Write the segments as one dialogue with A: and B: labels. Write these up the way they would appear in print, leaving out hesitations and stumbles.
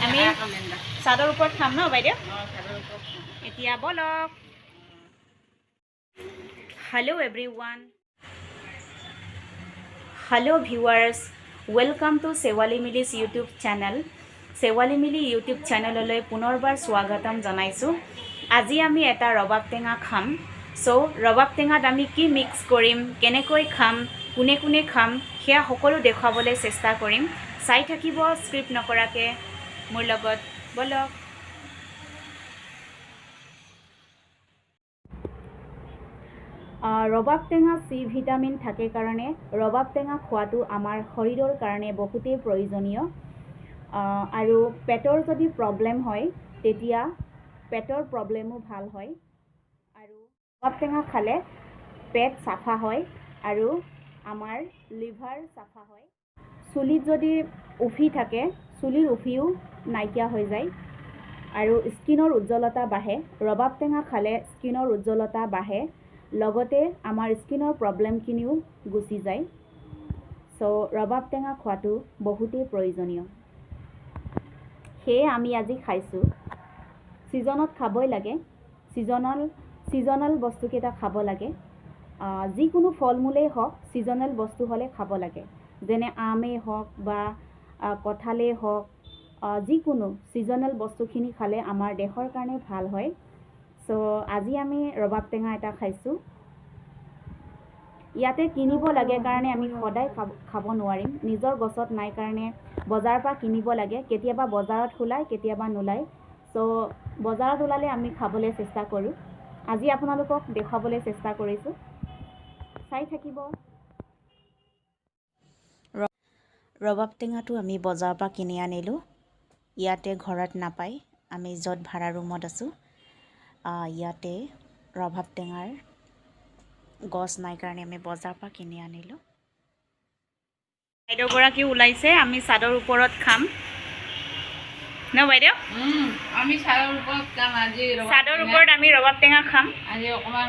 A: আমি চাদৰ ওপৰত খাম ন বাইদেউ এতিয়া বলক hello' everyone hello' viewers welcome to shewalimili's YouTube channel shewalimili YouTube চেনেললৈ পুনৰবাৰ স্বাগতম জনাইছোঁ আজি আমি এটা ৰবাব টেঙা খাম সো ৰবাব টেঙাত আমি কি মিক্স কৰিম কেনেকৈ খাম কোনে কোনে খাম সেয়া সকলো দেখাবলৈ চেষ্টা কৰিম চাই থাকিব স্ক্ৰিপ্ট নকৰাকৈ মোৰ লগত বলক ৰবাব টেঙা চি ভিটামিন থাকে কাৰণে ৰবাব টেঙা খোৱাটো আমাৰ শৰীৰৰ কাৰণে বহুতেই প্ৰয়োজনীয় আৰু পেটৰ যদি প্ৰব্লেম হয় তেতিয়া পেটৰ প্ৰব্লেমো ভাল হয় আৰু ৰবাব টেঙা খালে পেট চাফা হয় আৰু আমাৰ লিভাৰ চাফা হয় চুলিত যদি উফি থাকে চুলিৰ উফিও নাইকিয়া হৈ যায় আৰু স্কিনৰ উজ্জ্বলতা বাঢ়ে ৰবাব টেঙা খালে স্কিনৰ উজ্জ্বলতা বাঢ়ে লগতে আমাৰ স্কিনৰ প্ৰব্লেমখিনিও গুচি যায় সো ৰবাব টেঙা খোৱাটো বহুতেই প্ৰয়োজনীয় সেয়ে আমি আজি খাইছোঁ ছিজনত খাবই লাগে ছিজনেল বস্তুকেইটা খাব লাগে যিকোনো ফল মূলেই হওক ছিজনেল বস্তু হ'লে খাব লাগে যেনে আমেই হওক বা কঁঠালেই হওক যিকোনো ছিজনেল বস্তুখিনি খালে আমাৰ দেহৰ কাৰণে ভাল হয় সো আজি আমি ৰবাব টেঙা এটা খাইছোঁ ইয়াতে কিনিব লাগে কাৰণে আমি সদায় খাব নোৱাৰিম নিজৰ গছত নাই কাৰণে বজাৰৰ পৰা কিনিব লাগে কেতিয়াবা বজাৰত ওলায় কেতিয়াবা নোলায় সো বজাৰত ওলালে আমি খাবলৈ চেষ্টা কৰোঁ আজি আপোনালোকক দেখাবলৈ চেষ্টা কৰিছোঁ চাই থাকিব ৰবাব টেঙাটো আমি বজাৰৰ পৰা কিনি আনিলোঁ ইয়াতে ঘৰত নাপায় আমি য'ত ভাড়া ৰুমত আছোঁ ইয়াতে ৰবাব টেঙাৰ গছ নাই কাৰণে আমি বজাৰৰ পৰা কিনি আনিলোঁ বাইদেউগৰাকী ওলাইছে আমি চাদৰ ওপৰত খাম ন বাইদেউ
B: আমি চাদৰ ওপৰত খাম আজি
A: চাদৰ ওপৰত আমি ৰবাব টেঙা খাম
B: আজি অকণমান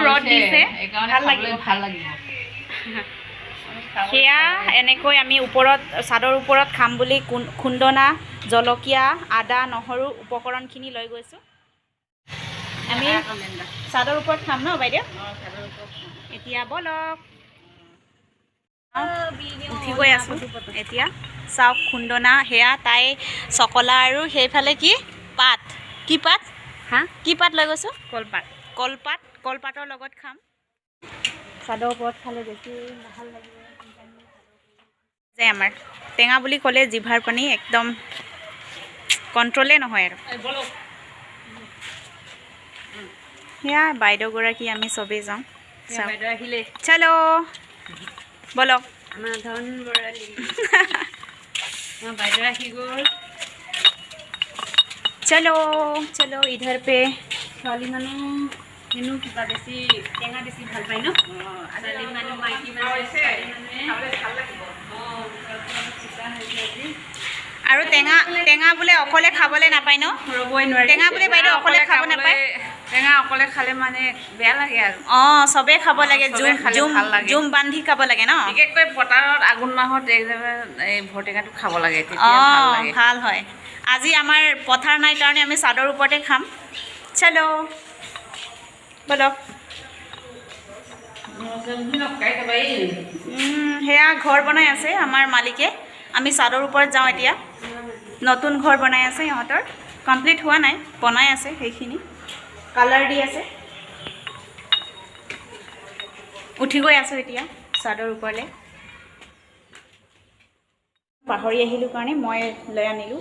A: ৰ'দ দিছে
B: ভাল লাগিব
A: সেয়া এনেকৈ আমি ওপৰত চাদৰ ওপৰত খাম বুলি খুন্দনা জলকীয়া আদা নহৰু উপকৰণখিনি লৈ গৈছোঁ আমি চাদৰ ওপৰত খাম ন বাইদেউ এতিয়া বলক উঠি গৈ আছোঁ এতিয়া চাওক খুন্দনা সেয়া তাই চকলা আৰু সেইফালে কি পাত কি পাত হা কি পাত লৈ গৈছোঁ কলপাতৰ লগত খাম চাদৰ ওপৰত খালে বেছি ভাল লাগিব যে আমাৰ টেঙা বুলি ক'লে জিভাৰ পানী একদম কণ্ট্ৰলে নহয় আৰু সেয়া বাইদেউগৰাকী আমি চবেই যাওঁ চলো বলক
B: আমাৰ ধন বৰালি বাইদেউ আহি গ'ল
A: চলো চলো ইধৰ পে
B: ছোৱালী মানুহ হেনো কিবা বেছি টেঙা বেছি ভাল পায় ন ছোৱালী মানুহ মাইকী
A: আৰু টেঙা বোলে অকলে খাবলৈ নাপায় ন
B: ৰ'বই নোৱাৰে
A: টেঙা বোলে বাইদেউ অকলে খাব নাপায়
B: টেঙা অকলে খালে মানে বেয়া লাগে আৰু
A: চবেই খাব লাগে জুম বান্ধি খাব লাগে ন
B: বিশেষকৈ পথাৰত আঘোণ মাহত এই ভৰটেঙাটো খাব লাগে
A: ভাল হয় আজি আমাৰ পথাৰ নাই কাৰণে আমি চাদৰ ওপৰতে খাম চলো বলক সেয়া ঘৰ বনাই আছে আমাৰ মালিকে আমি চাদৰ ওপৰত যাওঁ এতিয়া নতুন ঘৰ বনাই আছে ইহঁতৰ কমপ্লিট হোৱা নাই বনাই আছে সেইখিনি কালাৰ দি আছে উঠি গৈ আছোঁ এতিয়া চাদৰ ওপৰলৈ পাহৰি আহিলোঁ কাৰণে মই লৈ আনিলোঁ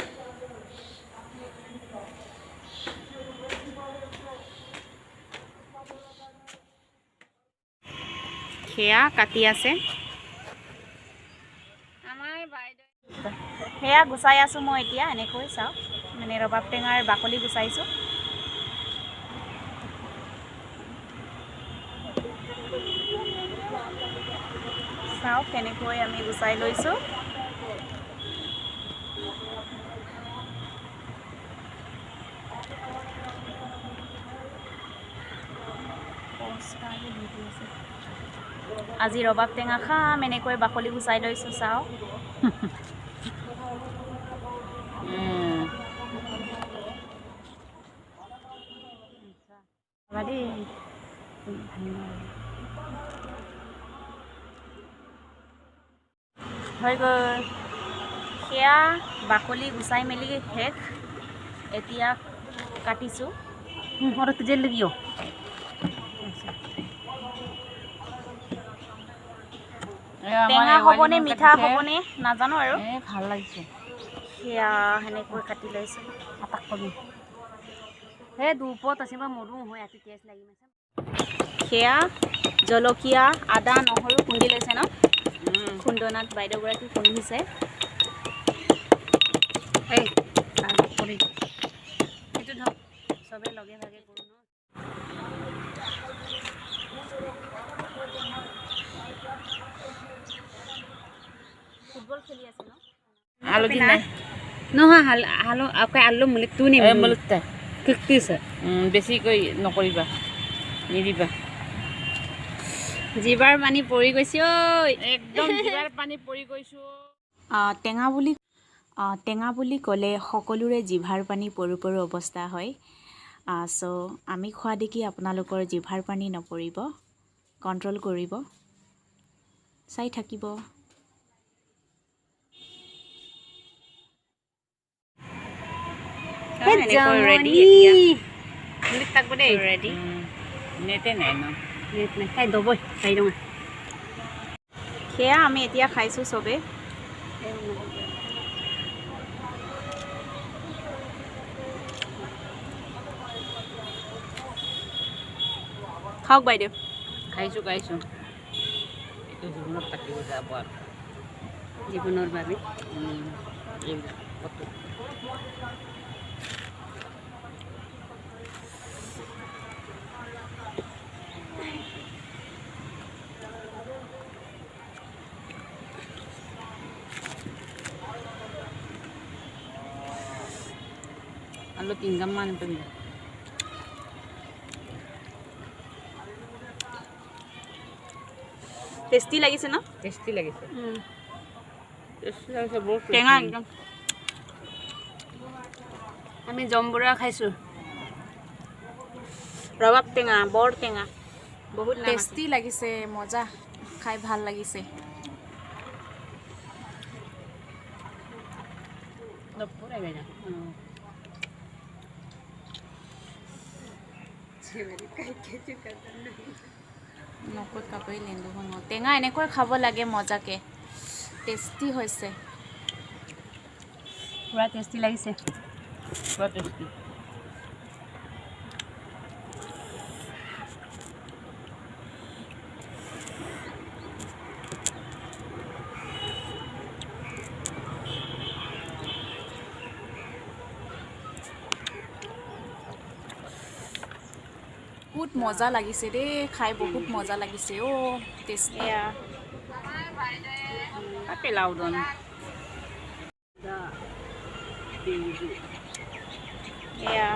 A: সেয়া কাটি আছে সেয়া গুচাই আছোঁ মই এতিয়া এনেকৈ চাওক মানে ৰবাব টেঙাৰ বাকলি গুচাইছোঁ চাওক কেনেকৈ আমি গুচাই লৈছোঁ আজি ৰবাব টেঙা খাম এনেকৈ বাকলি গুচাই লৈছোঁ চাওক
B: হৈ গ'ল সেয়া বাকলি গুচাই মেলি শেষ এতিয়া কাটিছোঁ ঘৰত জেল দিও টেঙা হ'বনে মিঠা হ'বনে নাজানো আৰু
C: ভাল লাগিছে
B: সেয়া সেনেকৈ কাটি লৈছোঁ
C: আটাক কৰি সেই দুপত আছে বা মৰো হয় আজি টেষ্ট লাগি আছে
B: সেয়া জলকীয়া আদা নহৰু খুন্দি লৈছে ন খুন্দনাত বাইদেউগৰাকী খুন্দিছে
C: এই কৰি
B: সেইটো ধৰক চবেই লগে ভাগে কৰোঁ ন ফুটবল খেলি আছে ন
C: আলু দিন নাই নহয় আলু আলু মুলি তুই নিম মুলুতে কিকটিছে বেছিকৈ নকৰিবা নিদিবা
B: জিভাৰ পানী পৰি গৈছে ঐ
C: একদম জিভাৰ পানী পৰি গৈছো
A: টেঙা বুলি ক'লে সকলোৰে জিভাৰ পানী পৰো পৰো অৱস্থা হয় চ' আমি খোৱা দেখি আপোনালোকৰ জিভাৰ পানী নপৰিব কণ্ট্ৰল কৰিব চাই থাকিব
B: এনেকৈ ৰেডি এতিয়া
C: মুলি তাকব দেই
B: ৰেডি
C: নেটে নাই ন নেট নাই খাই দবই খাই দওঁ
B: সেয়া আমি এতিয়া খাইছোঁ চবেই খাওক বাইদেউ
C: খাইছোঁ এইটো জীৱনত থাকিব যাব আৰু জীৱনৰ বাবে এইবিলাক কতো আলু 3 গ্ৰাম মান তুমি
B: টেষ্টি লাগিছে ন
C: টেষ্টি লাগিছে বহুত
B: টেঙা একদম আমি জম্বুৰা খাইছোঁ ৰবাব টেঙা বৰ টেঙা বহুত
A: টেষ্টি লাগিছে মজা খাই ভাল লাগিছে
C: নপৰে বেনা
A: নকত কাপৰি লেন্দু টেঙা এনেকৈ খাব লাগে মজাকে টেষ্টি হৈছে
B: পুৰা টেষ্টি লাগিছে
C: পুৰা টেষ্টি
A: বহুত মজা লাগিছে দেই খাই বহুত মজা লাগিছে টেষ্টি
B: এয়া
C: পেলাও দন
B: এয়া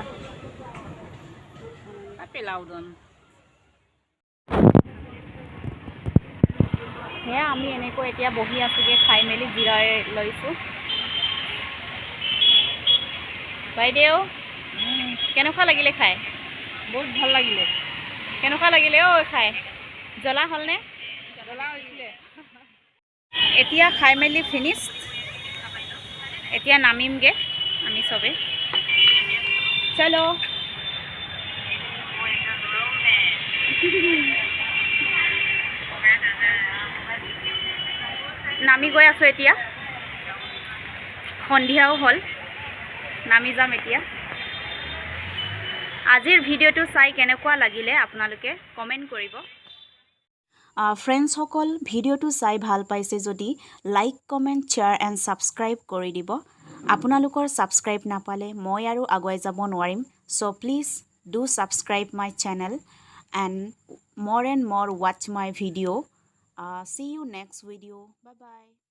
C: পেলাও দন
B: সেয়া আমি এনেকৈ এতিয়া বহি আছোঁগৈ খাই মেলি জিৰাই লৈছোঁ বাইদেউ কেনেকুৱা লাগিলে খাই
C: বহুত ভাল লাগিলে
B: কেনেকুৱা লাগিলে খাই জ্বলা হ'লনে
C: জ্বলা হৈছিলে
B: এতিয়া খাই মেলি ফিনিছ এতিয়া নামিমগৈ আমি চবেই চলো নামি গৈ আছোঁ এতিয়া সন্ধিয়াও হ'ল নামি যাম এতিয়া আজিৰ ভিডিঅ'টো চাই কেনেকুৱা লাগিলে আপোনালোকে কমেণ্ট কৰিব
A: ফ্ৰেণ্ডছসকল ভিডিঅ'টো চাই ভাল পাইছে যদি like comment share and subscribe কৰি দিব আপোনালোকৰ ছাবস্ক্ৰাইব নাপালে মই আৰু আগুৱাই যাব নোৱাৰিম so' please do subscribe my channel and more watch my video' see you next video bye bye